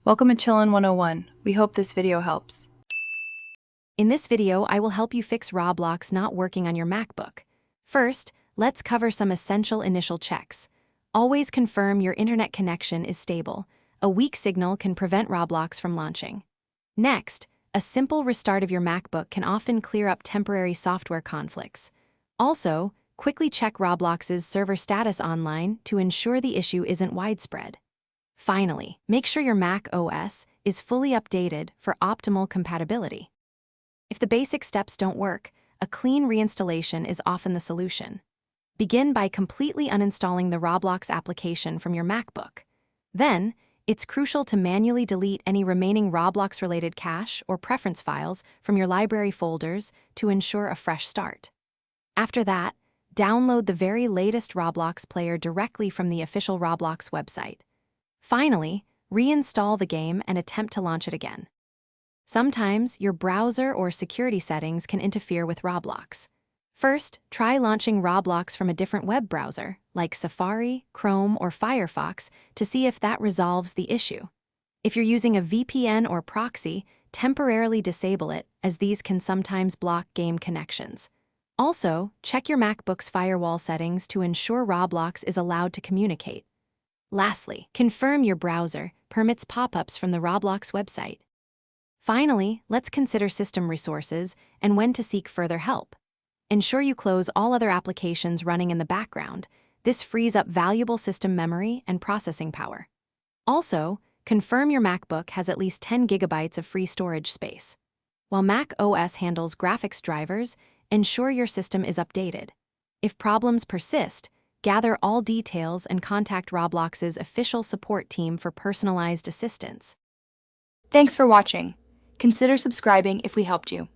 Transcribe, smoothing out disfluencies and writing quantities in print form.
Welcome to Chillin' 101. We hope this video helps. In this video, I will help you fix Roblox not working on your MacBook. First, let's cover some essential initial checks. Always confirm your internet connection is stable. A weak signal can prevent Roblox from launching. Next, a simple restart of your MacBook can often clear up temporary software conflicts. Also, quickly check Roblox's server status online to ensure the issue isn't widespread. Finally, make sure your macOS is fully updated for optimal compatibility. If the basic steps don't work, a clean reinstallation is often the solution. Begin by completely uninstalling the Roblox application from your MacBook. Then, it's crucial to manually delete any remaining Roblox-related cache or preference files from your library folders to ensure a fresh start. After that, download the very latest Roblox player directly from the official Roblox website. Finally, reinstall the game and attempt to launch it again. Sometimes your browser or security settings can interfere with Roblox. First, try launching Roblox from a different web browser, like Safari, Chrome, or Firefox, to see if that resolves the issue. If you're using a VPN or proxy, temporarily disable it, as these can sometimes block game connections. Also, check your MacBook's firewall settings to ensure Roblox is allowed to communicate. Lastly, confirm your browser permits pop-ups from the Roblox website. Finally, let's consider system resources and when to seek further help. Ensure you close all other applications running in the background. This frees up valuable system memory and processing power. Also, confirm your MacBook has at least 10 gigabytes of free storage space. While macOS handles graphics drivers, ensure your system is updated. If problems persist, gather all details and contact Roblox's official support team for personalized assistance. Thanks for watching. Consider subscribing if we helped you.